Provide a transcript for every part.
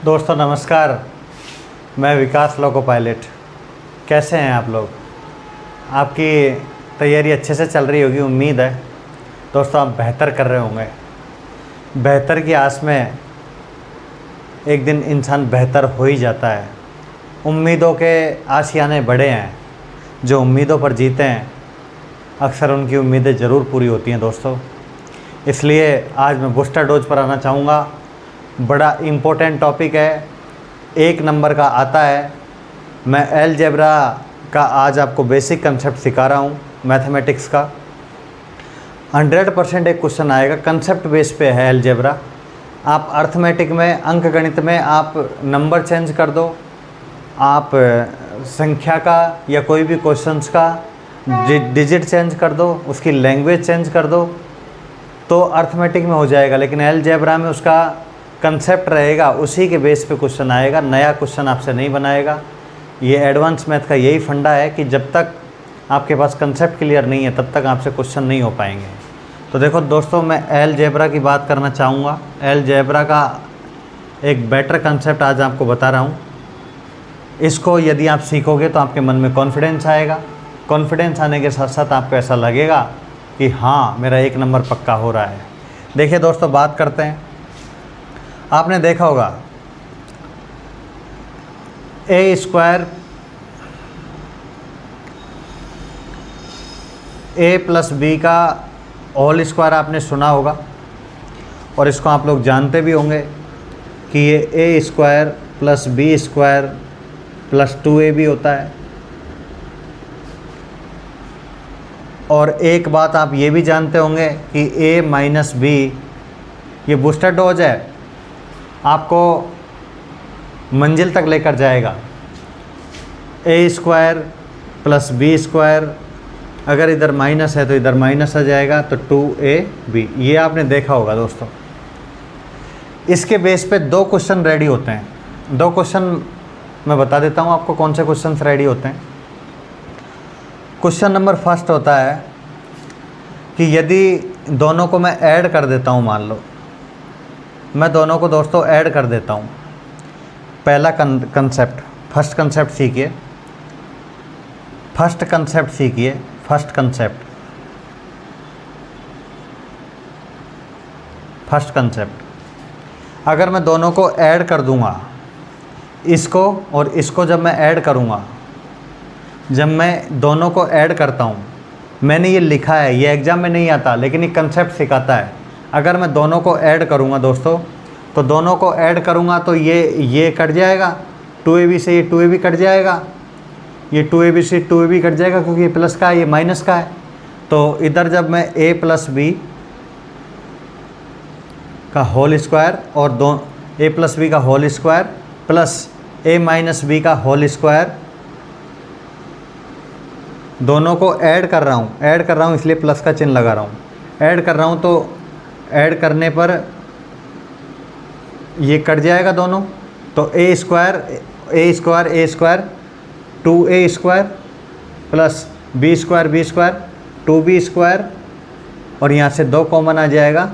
दोस्तों नमस्कार, मैं विकास लोको पायलट। कैसे हैं आप लोग? आपकी तैयारी अच्छे से चल रही होगी, उम्मीद है। दोस्तों आप बेहतर कर रहे होंगे। बेहतर की आस में एक दिन इंसान बेहतर हो ही जाता है। उम्मीदों के आशियाने बड़े हैं, जो उम्मीदों पर जीते हैं अक्सर उनकी उम्मीदें ज़रूर पूरी होती हैं दोस्तों। इसलिए आज मैं बूस्टर डोज पर आना चाहूँगा। बड़ा इम्पोर्टेंट टॉपिक है, 1 नंबर का आता है। मैं अलजेब्रा का आज आपको बेसिक कंसेप्ट सिखा रहा हूँ, मैथमेटिक्स का। 100% एक क्वेश्चन आएगा, कंसेप्ट बेस पे है अलजेब्रा। आप अर्थमेटिक में, अंकगणित में आप नंबर चेंज कर दो, आप संख्या का या कोई भी क्वेश्चंस का डिजिट चेंज कर दो, उसकी लैंग्वेज चेंज कर दो, तो अर्थमेटिक में हो जाएगा। लेकिन अलजेब्रा में उसका कंसेप्ट रहेगा, उसी के बेस पे क्वेश्चन आएगा। नया क्वेश्चन आपसे नहीं बनाएगा। ये एडवांस मैथ का यही फंडा है कि जब तक आपके पास कंसेप्ट क्लियर नहीं है तब तक आपसे क्वेश्चन नहीं हो पाएंगे। तो देखो दोस्तों, मैं अलजेब्रा की बात करना चाहूँगा। अलजेब्रा का एक बेटर कंसेप्ट आज आपको बता रहा हूँ। इसको यदि आप सीखोगे तो आपके मन में कॉन्फिडेंस आएगा। कॉन्फिडेंस आने के साथ साथ आपको ऐसा लगेगा कि हाँ, मेरा 1 नंबर पक्का हो रहा है। देखिए दोस्तों, बात करते हैं। आपने देखा होगा ए प्लस बी का होल स्क्वायर आपने सुना होगा, और इसको आप लोग जानते भी होंगे कि ये A square plus B square plus 2ab होता है। और एक बात आप ये भी जानते होंगे कि a माइनस बी ये बूस्टर डोज है, आपको मंजिल तक लेकर जाएगा। ए स्क्वायर प्लस बी स्क्वायर, अगर इधर माइनस है तो इधर माइनस आ जाएगा, तो 2ab। ये आपने देखा होगा दोस्तों। इसके बेस पे 2 क्वेश्चन रेडी होते हैं। 2 क्वेश्चन मैं बता देता हूँ आपको कौन से क्वेश्चन रेडी होते हैं। क्वेश्चन नंबर फर्स्ट होता है कि यदि दोनों को मैं ऐड कर देता हूँ, मान लो मैं दोनों को दोस्तों ऐड कर देता हूँ। पहला कंसेप्ट, फर्स्ट कंसेप्ट सीखिए। फर्स्ट कंसेप्ट अगर मैं दोनों को ऐड कर दूंगा, इसको और इसको जब मैं ऐड करूंगा, जब मैं दोनों को ऐड करता हूं, मैंने ये लिखा है, ये एग्ज़ाम में नहीं आता लेकिन ये कंसेप्ट सिखाता है। अगर मैं दोनों को ऐड करूंगा दोस्तों, तो दोनों को ऐड करूंगा तो ये कट जाएगा, 2ab से ये 2ab कट जाएगा, ये 2ab से 2ab कट जाएगा, क्योंकि ये प्लस का है, ये माइनस का है। तो इधर जब मैं a प्लस बी का होल स्क्वायर और a प्लस बी का whole square plus a minus B का होल स्क्वायर, दोनों को ऐड कर रहा हूँ, इसलिए प्लस का चिन्ह लगा रहा हूँ। ऐड कर रहा हूँ तो ऐड करने पर ये कट जाएगा दोनों, तो a square 2a square plus b square 2b square, और यहाँ से 2 कॉमन आ जाएगा,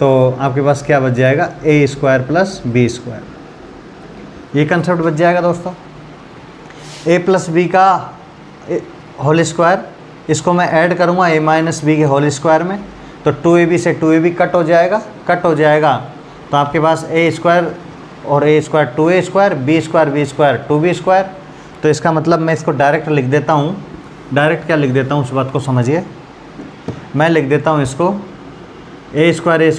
तो आपके पास क्या बच जाएगा, a square plus b square. ये कंसेप्ट बच जाएगा दोस्तों। a प्लस बी का होल स्क्वायर, इसको मैं ऐड करूँगा a माइनस बी के होल स्क्वायर में, तो 2ab से 2ab कट हो जाएगा, तो आपके पास a स्क्वायर और a square 2a square, b square 2b square. तो इसका मतलब मैं इसको डायरेक्ट लिख देता हूँ। डायरेक्ट क्या लिख देता हूँ, उस बात को समझिए। मैं लिख देता हूँ इसको a स्क्वायर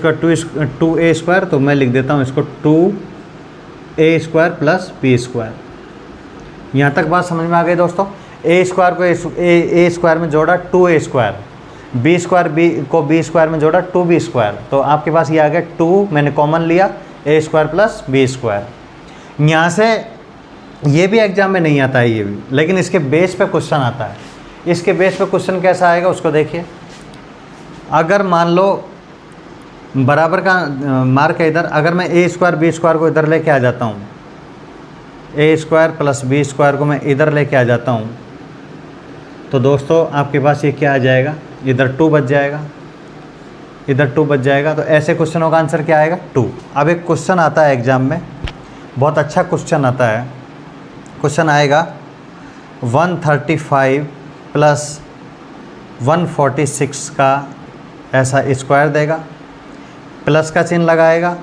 2a स्क्वायर, तो मैं लिख देता हूँ इसको 2a square plus b square. यहाँ तक बात समझ में आ गई दोस्तों। a स्क्वायर को a स्क्वायर में जोड़ा 2a स्क्वायर, b स्क्वायर को b स्क्वायर में जोड़ा 2b स्क्वायर, तो आपके पास ये आ गया 2, मैंने कॉमन लिया, a square plus b square. यहाँ से ये भी एग्जाम में नहीं आता है ये भी, लेकिन इसके बेस पे क्वेश्चन आता है। इसके बेस पे क्वेश्चन कैसा आएगा उसको देखिए। अगर मान लो बराबर का मार्क है इधर, अगर मैं a स्क्वायर b स्क्वायर को इधर लेके आ जाता हूँ, a square plus b square को मैं इधर लेके आ जाता हूँ, तो दोस्तों आपके पास ये क्या आ जाएगा, इधर 2 बच जाएगा, इधर 2 बच जाएगा। तो ऐसे क्वेश्चनों का आंसर क्या आएगा, 2। अब एक क्वेश्चन आता है एग्जाम में, बहुत अच्छा क्वेश्चन आता है। क्वेश्चन आएगा 135 प्लस 146 का ऐसा स्क्वायर देगा, प्लस का चिन्ह लगाएगा,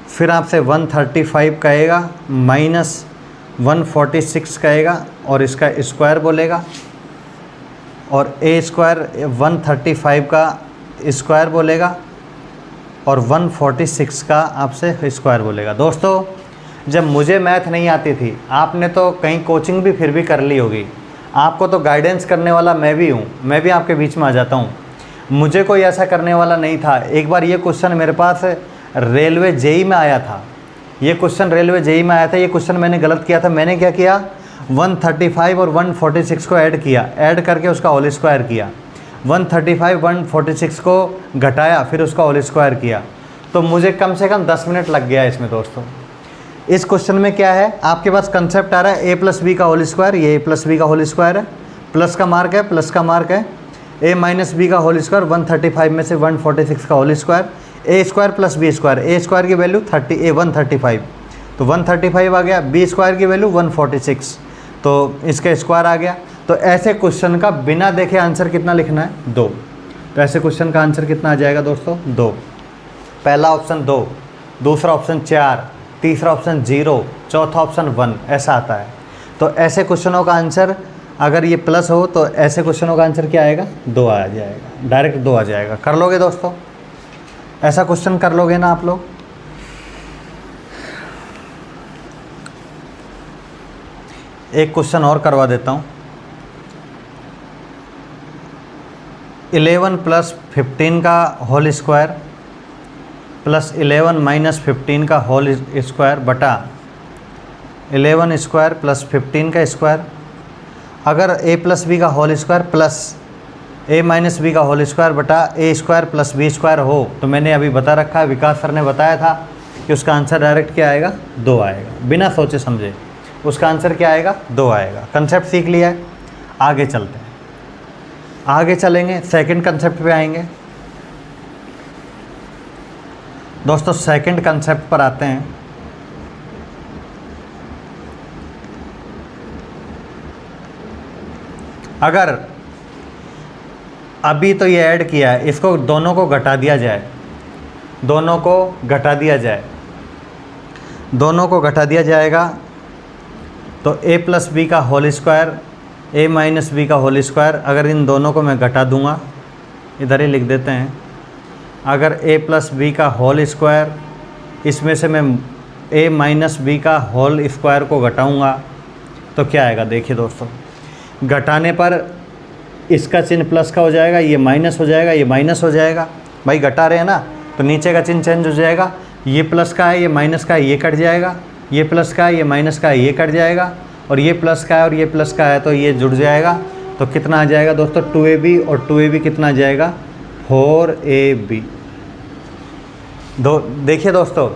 फिर आपसे 135 कहेगा माइनस 146 कहेगा और इसका स्क्वायर बोलेगा, और ए स्क्वायर 135 का स्क्वायर बोलेगा और 146 का आपसे स्क्वायर बोलेगा। दोस्तों जब मुझे मैथ नहीं आती थी, आपने तो कहीं कोचिंग भी फिर भी कर ली होगी, आपको तो गाइडेंस करने वाला मैं भी हूँ, मैं भी आपके बीच में आ जाता हूँ। मुझे कोई ऐसा करने वाला नहीं था। एक बार ये क्वेश्चन मेरे पास रेलवे जेई में आया था, ये क्वेश्चन रेलवे जेई में आया था। ये क्वेश्चन मैंने गलत किया था। मैंने क्या किया, 135 और 146 को ऐड किया, ऐड करके उसका होल स्क्वायर किया। 135 146 को घटाया, फिर उसका होल स्क्वायर किया। तो मुझे कम से कम 10 मिनट लग गया इसमें। दोस्तों इस क्वेश्चन में क्या है, आपके पास कंसेप्ट आ रहा है a प्लस बी का होल स्क्वायर, ये a प्लस बी का होल स्क्वायर है, प्लस का मार्क है, प्लस का मार्क है, a माइनस बी का होल स्क्वायर, 135 में से 146 का होल स्क्वायर, ए स्क्वायर प्लस बी स्क्वायर, ए स्क्वायर की वैल्यू 135, तो 135 आ गया, बी स्क्वायर की वैल्यू 146, तो इसका स्क्वायर आ गया। तो ऐसे क्वेश्चन का बिना देखे आंसर कितना लिखना है, 2। तो ऐसे क्वेश्चन का आंसर कितना आ जाएगा दोस्तों, 2। पहला ऑप्शन 2, दूसरा ऑप्शन 4, तीसरा ऑप्शन 0, चौथा ऑप्शन 1, ऐसा आता है। तो ऐसे क्वेश्चनों का आंसर अगर ये प्लस हो तो ऐसे क्वेश्चनों का आंसर क्या आएगा, 2 आ जाएगा, डायरेक्ट 2 आ जाएगा। कर लोगे दोस्तों, ऐसा क्वेश्चन कर लोगे ना आप लोग। एक क्वेश्चन और करवा देता हूँ। 11 प्लस 15 का होल स्क्वायर प्लस 11 माइनस 15 का होल स्क्वायर बटा 11 स्क्वायर प्लस 15 का स्क्वायर। अगर a प्लस बी का whole square plus a minus B का होल स्क्वायर बटा a square plus B square हो, तो मैंने अभी बता रखा है, विकास सर ने बताया था कि उसका आंसर डायरेक्ट क्या आएगा, 2 आएगा, बिना सोचे समझे उसका आंसर क्या आएगा, 2 आएगा। कंसेप्ट सीख लिया है, आगे चलते हैं। आगे चलेंगे, सेकंड कंसेप्ट पे आएंगे। दोस्तों सेकंड कंसेप्ट पर आते हैं। अगर अभी तो ये ऐड किया है, इसको दोनों को घटा दिया जाए, दोनों को घटा दिया जाए, दोनों को घटा दिया जाएगा, तो a प्लस बी का whole square, a minus B का होल स्क्वायर, अगर इन दोनों को मैं घटा दूंगा, इधर ही लिख देते हैं। अगर a प्लस बी का होल स्क्वायर, इसमें से मैं a माइनस बी का होल स्क्वायर को घटाऊंगा तो क्या आएगा, देखिए दोस्तों, घटाने पर इसका चिन्ह प्लस का हो जाएगा, ये माइनस हो जाएगा, ये माइनस हो जाएगा। भाई घटा रहे हैं ना, तो नीचे का चिन्ह चेंज हो जाएगा, ये प्लस का है, ये माइनस का है, ये कट जाएगा, ये प्लस का है, ये माइनस का है, ये कट जाएगा, और ये प्लस का है और ये प्लस का है, तो ये जुड़ जाएगा। तो कितना आ जाएगा दोस्तों, 2ab, और 2ab कितना आ जाएगा, 4ab। देखिए दोस्तों,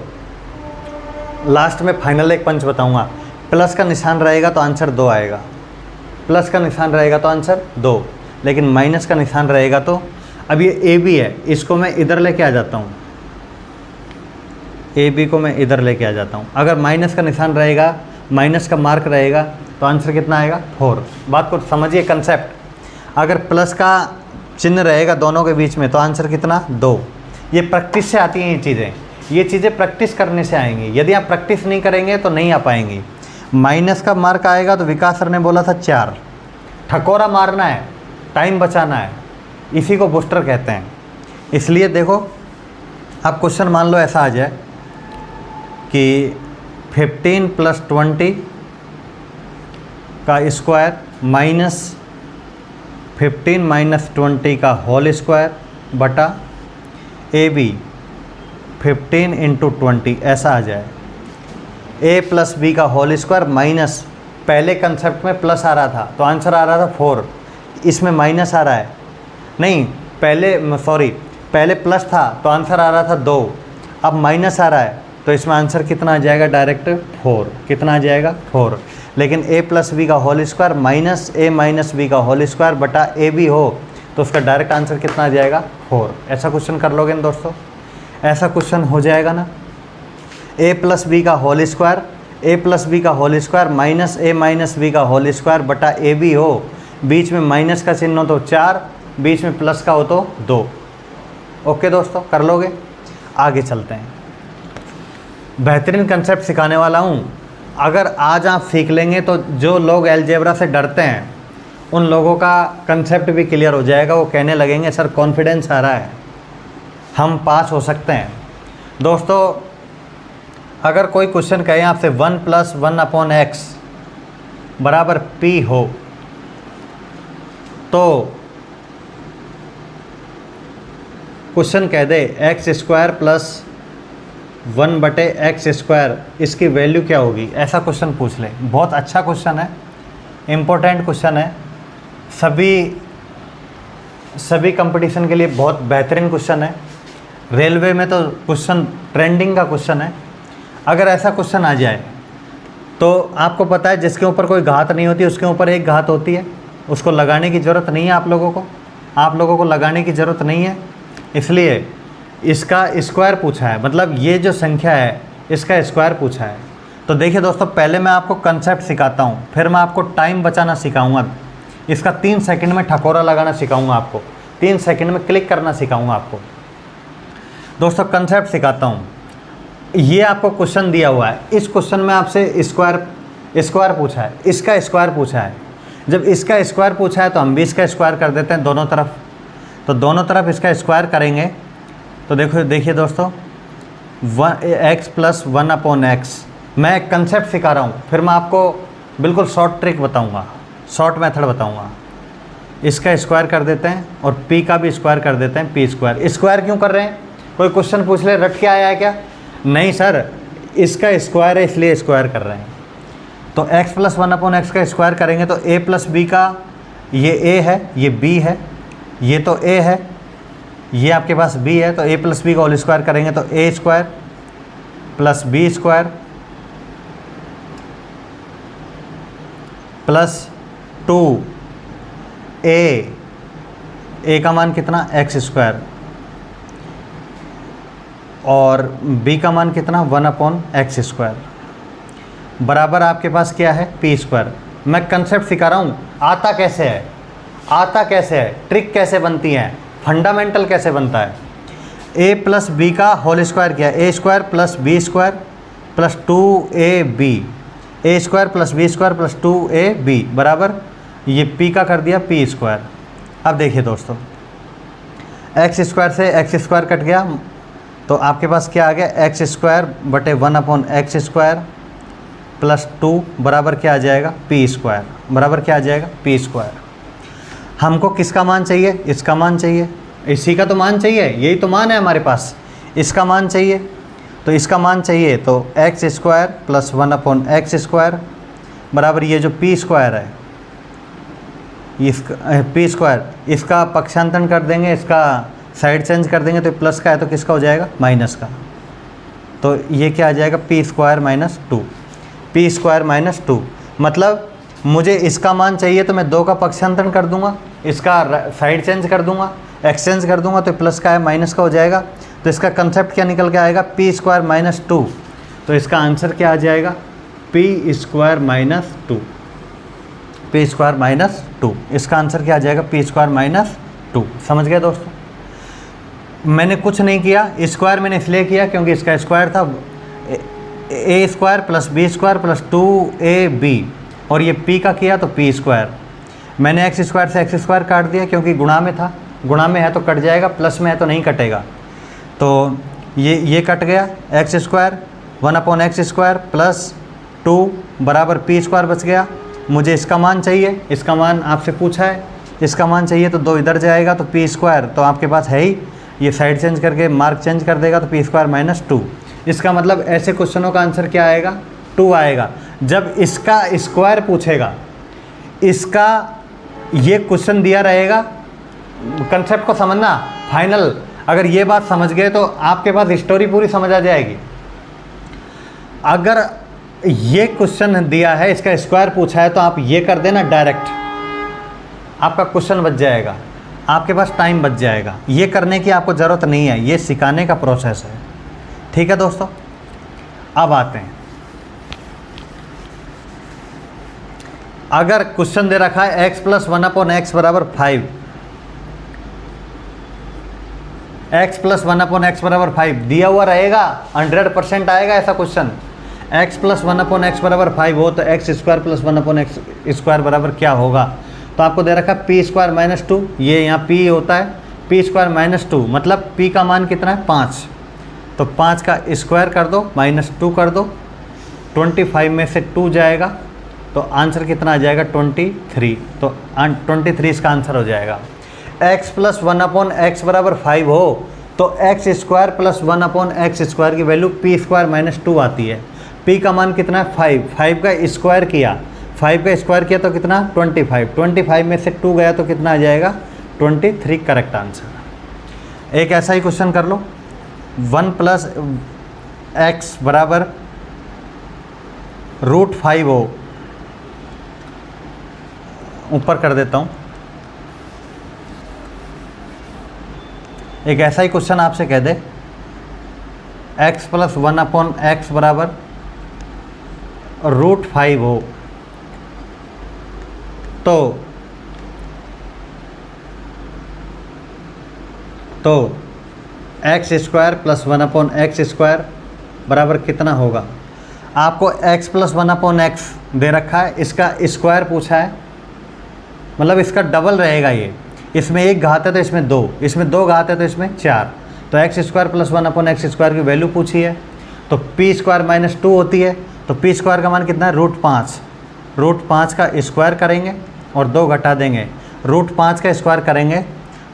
लास्ट में फाइनल एक पंच बताऊंगा। प्लस का निशान रहेगा तो आंसर 2 आएगा, प्लस का निशान रहेगा तो आंसर 2, लेकिन माइनस का निशान रहेगा तो, अब ये ए बी है, इसको मैं इधर लेके आ जाता हूँ, ए बी को मैं इधर लेके आ जाता हूँ। अगर माइनस का निशान रहेगा, माइनस का मार्क रहेगा, तो आंसर कितना आएगा, 4। बात को समझिए कंसेप्ट। अगर प्लस का चिन्ह रहेगा दोनों के बीच में तो आंसर कितना, 2। ये प्रैक्टिस से आती हैं ये चीज़ें प्रैक्टिस करने से आएंगी। यदि आप प्रैक्टिस नहीं करेंगे तो नहीं आ पाएंगी। माइनस का मार्क आएगा तो विकास सर ने बोला था 4, ठकोरा मारना है, टाइम बचाना है, इसी को बूस्टर कहते हैं। इसलिए देखो, अब क्वेश्चन मान लो ऐसा आ जाए कि 15 प्लस 20 का स्क्वायर माइनस 15 माइनस 20 का होल स्क्वायर बटा ए बी 15 इंटू 20, ऐसा आ जाए। a प्लस बी का होल स्क्वायर माइनस, पहले कंसेप्ट में प्लस आ रहा था तो आंसर आ रहा था 4, इसमें माइनस आ रहा है, नहीं पहले प्लस था तो आंसर आ रहा था 2, अब माइनस आ रहा है तो इसमें आंसर कितना आ जाएगा, डायरेक्ट 4। कितना आ जाएगा, 4। लेकिन a प्लस बी का whole square minus a minus B का होल स्क्वायर बटा ए बी हो तो उसका डायरेक्ट आंसर कितना आ जाएगा, 4। ऐसा क्वेश्चन कर लोगे ना दोस्तों, ऐसा क्वेश्चन हो जाएगा ना। ए प्लस बी का होल स्क्वायर, ए प्लस बी का होल स्क्वायर माइनस ए माइनस बी का होल स्क्वायर बटा ए बी हो, बीच में माइनस का चिन्ह हो तो 4, बीच में प्लस का हो तो 2। ओके दोस्तों, कर लोगे? आगे चलते हैं। बेहतरीन कंसेप्ट सिखाने वाला हूँ। अगर आज आप सीख लेंगे तो जो लोग अलजेब्रा से डरते हैं उन लोगों का कंसेप्ट भी क्लियर हो जाएगा। वो कहने लगेंगे सर कॉन्फिडेंस आ रहा है, हम पास हो सकते हैं। दोस्तों, अगर कोई क्वेश्चन कहे आपसे 1 + 1/x बराबर p हो तो क्वेश्चन कह दे x² + 1/x², इसकी वैल्यू क्या होगी, ऐसा क्वेश्चन पूछ ले। बहुत अच्छा क्वेश्चन है, इम्पोर्टेंट क्वेश्चन है, सभी कंपटीशन के लिए बहुत बेहतरीन क्वेश्चन है। रेलवे में तो क्वेश्चन ट्रेंडिंग का क्वेश्चन है। अगर ऐसा क्वेश्चन आ जाए तो आपको पता है जिसके ऊपर कोई घात नहीं होती उसके ऊपर एक घात होती है, उसको लगाने की ज़रूरत नहीं है। आप लोगों को लगाने की ज़रूरत नहीं है, इसलिए इसका स्क्वायर पूछा है, मतलब ये जो संख्या है इसका स्क्वायर पूछा है। तो देखिए दोस्तों, पहले मैं आपको कंसेप्ट सिखाता हूँ, फिर मैं आपको टाइम बचाना सिखाऊंगा। इसका 3 सेकंड में ठकोरा लगाना सिखाऊंगा आपको, 3 सेकंड में क्लिक करना सिखाऊंगा आपको। दोस्तों, कंसेप्ट सिखाता हूँ। ये आपको क्वेश्चन दिया हुआ है, इस क्वेश्चन में आपसे स्क्वायर पूछा है, इसका स्क्वायर पूछा है। जब इसका स्क्वायर पूछा है तो हम भी इसका स्क्वायर कर देते हैं दोनों तरफ। तो दोनों तरफ इसका स्क्वायर करेंगे तो देखिए दोस्तों, x + 1/x। मैं एक कंसेप्ट सिखा रहा हूँ, फिर मैं आपको बिल्कुल शॉर्ट ट्रिक बताऊँगा, शॉर्ट मेथड बताऊँगा। इसका स्क्वायर कर देते हैं और p का भी स्क्वायर कर देते हैं, p²। स्क्वायर क्यों कर रहे हैं? कोई क्वेश्चन पूछ ले रट के आया है क्या? नहीं सर, इसका स्क्वायर है इसलिए स्क्वायर कर रहे हैं। तो x + 1/x का स्क्वायर करेंगे तो a + b का, ये a है, ये b है, ये तो a है, ये आपके पास b है, तो a + b का होल स्क्वायर करेंगे तो a² + b² + 2a का मान कितना? x² और b का मान कितना? 1/x² बराबर आपके पास क्या है? p²। मैं कंसेप्ट सिखा रहा हूँ, आता कैसे है, ट्रिक कैसे बनती है, फंडामेंटल कैसे बनता है। a + b का होल स्क्वायर किया, a² + b² + 2ab, a² + b² + 2ab बराबर ये p का कर दिया p²। अब देखिए दोस्तों, x² से x² कट गया तो आपके पास क्या आ गया? x² बटे 1/x² + 2 बराबर क्या आ जाएगा? p²। बराबर क्या आ जाएगा? p²। हमको किसका मान चाहिए? इसका मान चाहिए, इसी का तो मान चाहिए, यही तो मान है हमारे पास, इसका मान चाहिए। तो इसका मान चाहिए तो x² + 1/x² बराबर ये जो p² है, इसका p², इसका पक्षांतरण कर देंगे, इसका साइड चेंज कर देंगे तो प्लस का है तो किसका हो जाएगा? माइनस का। तो ये क्या आ जाएगा? p² - 2, p² - 2। मतलब मुझे इसका मान चाहिए तो मैं 2 का पक्षांतरण कर दूंगा, इसका साइड चेंज कर दूंगा, एक्सचेंज कर दूंगा तो प्लस का है माइनस का हो जाएगा। तो इसका कंसेप्ट क्या निकल के आएगा? p² - 2। तो इसका आंसर क्या आ जाएगा? p² - 2, p² - 2। इसका आंसर क्या आ जाएगा? p² - 2। समझ गए दोस्तों? मैंने कुछ नहीं किया, स्क्वायर मैंने इसलिए किया क्योंकि इसका स्क्वायर था a² + b² + 2ab और ये p का किया तो p²। मैंने x² से x² काट दिया क्योंकि गुणा में था, गुणा में है तो कट जाएगा, प्लस में है तो नहीं कटेगा। तो ये कट गया, x² 1/x² + 2 बराबर p² बच गया। मुझे इसका मान चाहिए, इसका मान आपसे पूछा है, इसका मान चाहिए तो 2 इधर जाएगा तो p² तो आपके पास है ही, ये साइड चेंज करके मार्क चेंज कर देगा तो p² - 2। इसका मतलब ऐसे क्वेश्चनों का आंसर क्या आएगा? 2 आएगा। जब इसका स्क्वायर पूछेगा, इसका ये क्वेश्चन दिया रहेगा, कंसेप्ट को समझना फाइनल। अगर ये बात समझ गए तो आपके पास स्टोरी पूरी समझ आ जाएगी। अगर ये क्वेश्चन दिया है, इसका स्क्वायर पूछा है तो आप ये कर देना डायरेक्ट, आपका क्वेश्चन बच जाएगा, आपके पास टाइम बच जाएगा। ये करने की आपको ज़रूरत नहीं है, ये सिखाने का प्रोसेस है। ठीक है दोस्तों? अब आते हैं, अगर क्वेश्चन दे रखा है x प्लस 1/x बराबर 5, x प्लस 1/x बराबर 5 दिया हुआ रहेगा, 100% आएगा ऐसा क्वेश्चन। x प्लस 1/x बराबर 5 हो तो x square plus 1/x square बराबर क्या होगा? तो आपको दे रखा है p स्क्वायर माइनस 2, ये यहाँ p होता है, p स्क्वायर माइनस 2 मतलब p का मान कितना है 5, तो 5 का स्क्वायर कर दो माइनस 2 कर दो, 25 में से 2 जाएगा तो आंसर कितना आ जाएगा 23, तो 23 इसका आंसर हो जाएगा। x प्लस 1/x बराबर 5 हो तो x square plus 1/x square की वैल्यू p स्क्वायर माइनस 2 आती है। p का मान कितना है 5 का स्क्वायर किया, 5 का स्क्वायर किया तो कितना 25 में से 2 गया तो कितना आ जाएगा 23, करेक्ट आंसर। एक ऐसा ही क्वेश्चन कर लो, 1 प्लस x बराबर √5 हो, ऊपर कर देता हूँ। एक ऐसा ही क्वेश्चन आपसे कह दे x प्लस 1/x बराबर √5 हो तो x square plus 1/x square बराबर कितना होगा? आपको x प्लस 1/x दे रखा है, इसका स्क्वायर पूछा है, मतलब इसका डबल रहेगा ये, इसमें एक घात है तो इसमें 2, इसमें 2 घात है तो इसमें 4, तो x square plus 1/x square की वैल्यू पूछी है, तो p स्क्वायर माइनस 2 होती है, तो p स्क्वायर का मान कितना है √5, √5 का स्क्वायर करेंगे और 2 घटा देंगे, √5 का स्क्वायर करेंगे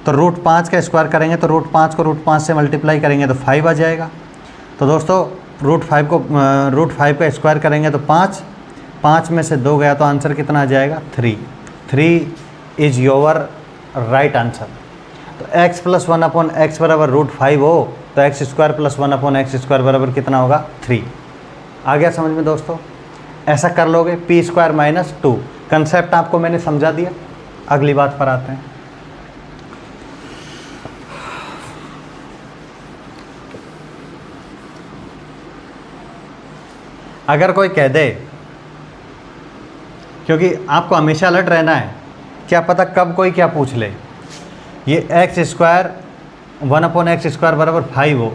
तो √5 का स्क्वायर करेंगे तो √5 को √5 से मल्टीप्लाई करेंगे तो 5 आ जाएगा। तो दोस्तों √5 का स्क्वायर करेंगे तो 5 में से 2 गया तो आंसर कितना आ जाएगा 3 इज़ योर राइट आंसर। तो x प्लस 1/x बराबर √5 हो तो x square plus 1/x square बराबर कितना होगा 3। आ गया समझ में दोस्तों? ऐसा कर लोगे, p स्क्वायर माइनस 2 कंसेप्ट आपको मैंने समझा दिया। अगली बात पर आते हैं। अगर कोई कह दे, क्योंकि आपको हमेशा अलर्ट रहना है, क्या पता कब कोई क्या पूछ ले, ये x स्क्वायर 1/x स्क्वायर बराबर 5 हो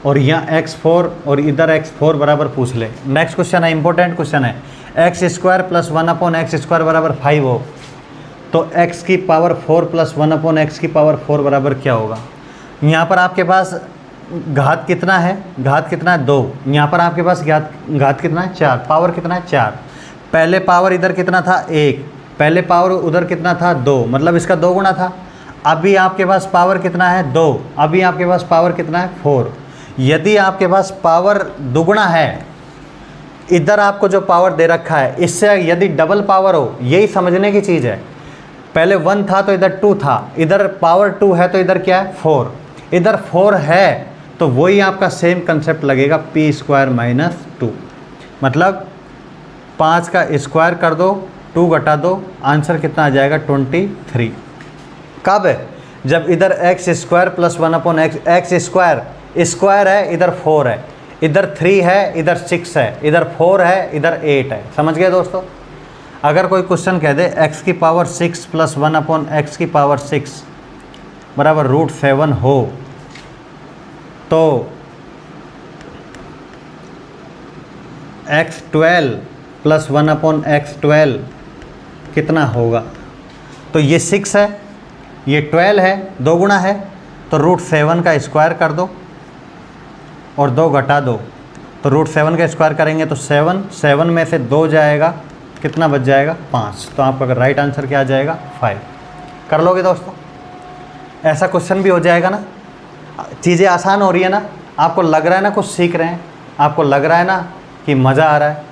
और यहाँ x4 और इधर x4 बराबर पूछ ले। नेक्स्ट क्वेश्चन है, इंपॉर्टेंट क्वेश्चन है, x square plus 1/x square बराबर 5 हो तो x की पावर 4 प्लस 1/x की पावर 4 बराबर क्या होगा? यहाँ पर आपके पास घात कितना है? घात कितना है 2। यहाँ पर आपके पास घात कितना है 4, पावर कितना है 4। पहले पावर इधर कितना था 1, पहले पावर उधर कितना था 2, मतलब इसका 2 गुना था। अभी आपके पास पावर कितना है 2, अभी आपके पास पावर कितना है 4। यदि आपके पास पावर दुगुना है, इधर आपको जो पावर दे रखा है इससे यदि डबल पावर हो, यही समझने की चीज़ है। पहले 1 था तो इधर 2 था, इधर पावर 2 है तो इधर क्या है 4, इधर 4 है तो वही आपका सेम कंसेप्ट लगेगा, p स्क्वायर माइनस 2, मतलब 5 का स्क्वायर कर दो, 2 घटा दो, आंसर कितना आ जाएगा 23। कब है? जब इधर x square plus 1/x square है, इधर 4 है, इधर 3 है, इधर 6 है, इधर 4 है, इधर 8 है। समझ गए दोस्तों? अगर कोई क्वेश्चन कह दे x की पावर 6 प्लस 1/x की पावर 6 बराबर √7 हो तो x12 प्लस 1/x12 कितना होगा? तो ये 6 है, ये 12 है, 2 गुना है, तो √7 का स्क्वायर कर दो और 2 घटा दो, तो √7 का स्क्वायर करेंगे तो 7 में से 2 जाएगा, कितना बच जाएगा 5। तो आपका राइट आंसर क्या आ जाएगा 5। कर लोगे दोस्तों? ऐसा क्वेश्चन भी हो जाएगा ना, चीज़ें आसान हो रही है ना, आपको लग रहा है ना कुछ सीख रहे हैं, आपको लग रहा है ना कि मज़ा आ रहा है।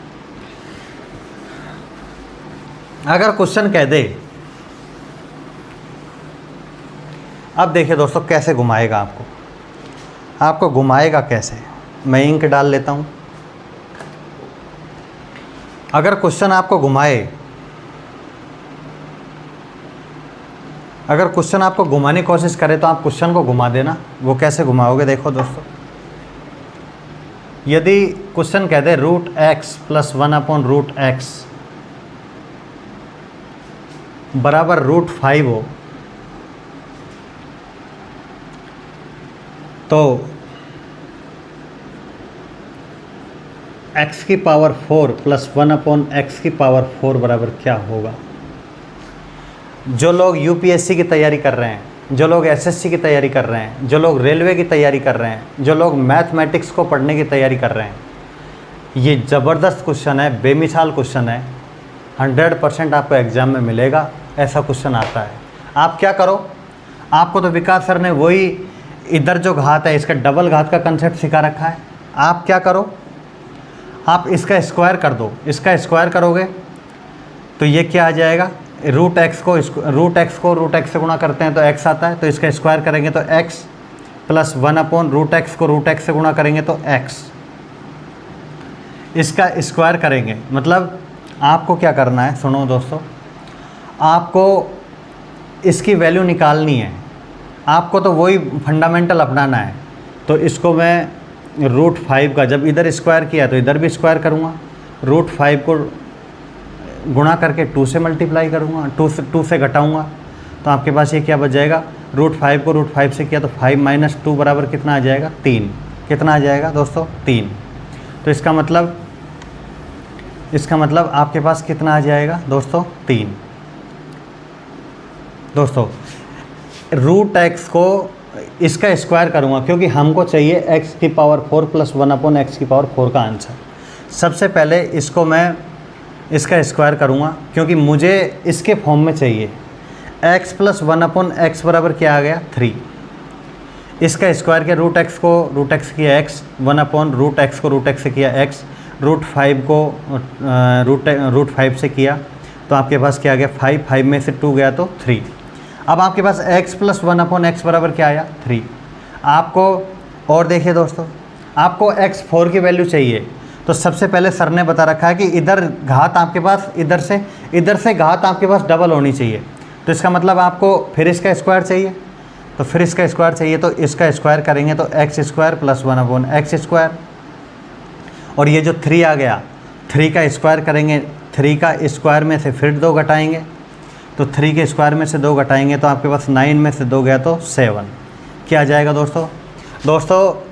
अगर क्वेश्चन कह दे, अब देखिए दोस्तों कैसे घुमाएगा आपको घुमाएगा कैसे, मैं इंक डाल लेता हूँ। अगर क्वेश्चन आपको घुमाए, अगर क्वेश्चन आपको घुमाने की कोशिश करे तो आप क्वेश्चन को घुमा देना। वो कैसे घुमाओगे देखो दोस्तों, यदि क्वेश्चन कह दे रूट एक्स प्लस 1/√x बराबर √5 हो, तो x की पावर 4 प्लस 1/x की पावर 4 बराबर क्या होगा? जो लोग यूपीएससी की तैयारी कर रहे हैं, जो लोग एसएससी की तैयारी कर रहे हैं, जो लोग रेलवे की तैयारी कर रहे हैं, जो लोग मैथमेटिक्स को पढ़ने की तैयारी कर रहे हैं, ये ज़बरदस्त क्वेश्चन है, बेमिसाल क्वेश्चन है, 100% आपको एग्ज़ाम में मिलेगा। ऐसा क्वेश्चन आता है। आप क्या करो, आपको तो विकास सर ने वही इधर जो घात है इसका डबल घात का कंसेप्ट सिखा रखा है। आप क्या करो, आप इसका स्क्वायर कर दो। इसका स्क्वायर करोगे तो ये क्या आ जाएगा, रूट एक्स को रूट एक्स से गुणा करते हैं तो x आता है, तो इसका स्क्वायर करेंगे तो x प्लस 1/√x को रूट एक्स से गुणा करेंगे तो x। इसका स्क्वायर करेंगे मतलब आपको क्या करना है, सुनो दोस्तों, आपको इसकी वैल्यू निकालनी है। आपको तो वही फंडामेंटल अपनाना है। तो इसको मैं √5 का जब इधर स्क्वायर किया तो इधर भी स्क्वायर करूँगा, √5 को गुणा करके 2 से मल्टीप्लाई करूँगा, 2 से घटाऊँगा, तो आपके पास ये क्या बच जाएगा, √5 को √5 से किया तो 5 - 2 बराबर कितना आ जाएगा, 3। कितना आ जाएगा दोस्तों, 3। तो इसका मतलब आपके पास कितना आ जाएगा दोस्तों, 3। दोस्तों रूट एक्स को इसका स्क्वायर करूँगा क्योंकि हमको चाहिए x की पावर 4 प्लस 1/x की पावर 4 का आंसर। सबसे पहले इसको मैं इसका स्क्वायर करूँगा क्योंकि मुझे इसके फॉर्म में चाहिए। x प्लस 1/x बराबर क्या आ गया, 3। इसका स्क्वायर किया, रूट एक्स किया x, 1/√x को रूट एक्स से किया x, √5 को √5 से किया तो आपके पास क्या आ गया, 5 में से 2 गया तो 3। अब आपके पास x प्लस 1/x बराबर क्या आया, 3। आपको और देखिए दोस्तों, आपको x4 की वैल्यू चाहिए। तो सबसे पहले सर ने बता रखा है कि इधर घात आपके पास इधर से घात आपके पास डबल होनी चाहिए। तो इसका मतलब आपको फिर इसका स्क्वायर चाहिए। तो फिर इसका स्क्वायर चाहिए तो इसका स्क्वायर करेंगे तो x² प्लस 1/x²। और ये जो 3 आ गया, 3 का स्क्वायर करेंगे, 3 का स्क्वायर में से फिर 2 घटाएंगे, तो 3 के स्क्वायर में से 2 घटाएंगे तो आपके पास 9 में से 2 गया तो 7। क्या आ जाएगा दोस्तों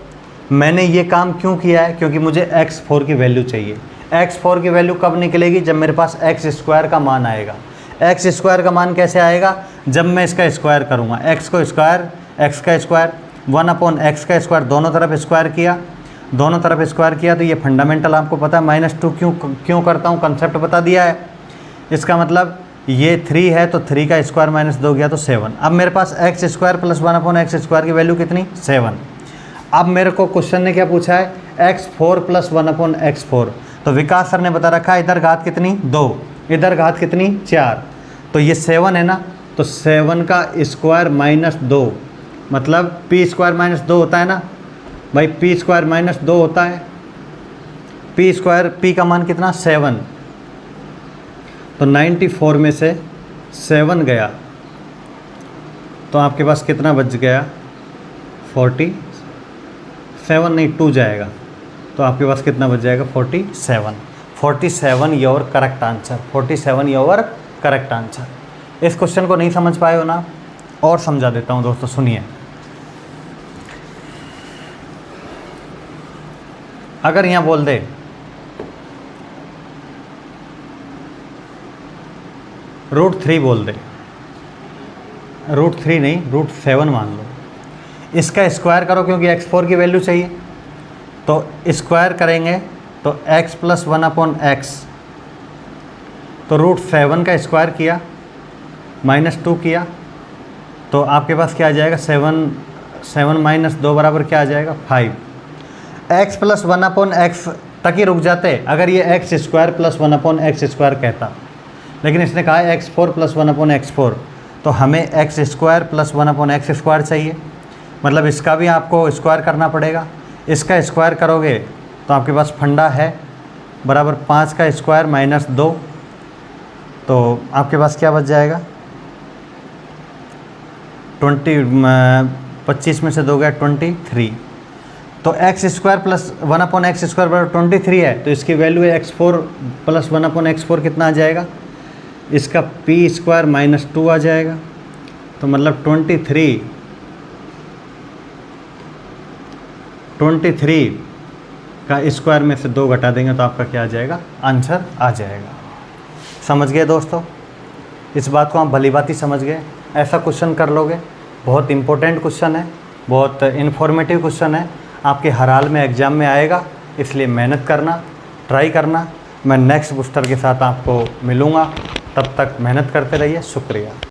मैंने ये काम क्यों किया है, क्योंकि मुझे x4 की वैल्यू चाहिए। x4 की वैल्यू कब निकलेगी, जब मेरे पास x² का मान आएगा। x² का मान कैसे आएगा, जब मैं इसका स्क्वायर करूँगा, x का स्क्वायर 1/x का स्क्वायर, दोनों तरफ स्क्वायर किया तो ये फंडामेंटल आपको पता है, -2 क्यों करता हूँ, कंसेप्ट बता दिया है। इसका मतलब ये 3 है तो 3 का स्क्वायर -2 गया तो 7। अब मेरे पास x² प्लस 1/x² की वैल्यू कितनी, 7। अब मेरे को क्वेश्चन ने क्या पूछा है, x4 प्लस 1/x4। तो विकास सर ने बता रखा है इधर घात कितनी, 2, इधर घात कितनी, 4। तो ये 7 है ना, तो 7 का स्क्वायर -2 मतलब p² -2 होता है ना भाई, p² -2 होता है। p का मान कितना, 7। तो 94 में से 7 गया तो आपके पास कितना बच गया, 47 नहीं 2 जाएगा तो आपके पास कितना बच जाएगा, 47 your correct answer. 47 your correct answer. इस क्वेश्चन को नहीं समझ पाए हो ना, और समझा देता हूँ दोस्तों, सुनिए। अगर यहाँ बोल दे √3 बोल दे, √3 नहीं √7 मान लो, इसका स्क्वायर करो क्योंकि x4 की वैल्यू चाहिए। तो स्क्वायर करेंगे तो x प्लस 1/x, तो √7 का स्क्वायर किया -2 किया तो आपके पास क्या आ जाएगा, 7 - 2 बराबर क्या आ जाएगा, 5। x प्लस 1/x तक ही रुक जाते अगर ये x² प्लस 1/x² कहता, लेकिन इसने कहा है x4 प्लस 1/x4, तो हमें x² प्लस 1/x² चाहिए। मतलब इसका भी आपको स्क्वायर करना पड़ेगा। इसका स्क्वायर करोगे तो आपके पास फंडा है बराबर 5 का स्क्वायर -2, तो आपके पास क्या बच जाएगा, 25 में से 2 गया 23। तो एक्स स्क्वायर प्लस 1/x² बराबर 23 है, तो इसकी वैल्यू है x4 प्लस 1/x4 कितना आ जाएगा, इसका p² - 2 आ जाएगा। तो मतलब 23 का स्क्वायर में से 2 घटा देंगे तो आपका क्या आ जाएगा, आंसर आ जाएगा। समझ गए दोस्तों, इस बात को आप भलीभांति समझ गए। ऐसा क्वेश्चन कर लोगे, बहुत इंपॉर्टेंट क्वेश्चन है, बहुत इन्फॉर्मेटिव क्वेश्चन है, आपके हर हाल में एग्ज़ाम में आएगा, इसलिए मेहनत करना, ट्राई करना। मैं नेक्स्ट बूस्टर के साथ आपको मिलूँगा, तब तक मेहनत करते रहिए। शुक्रिया।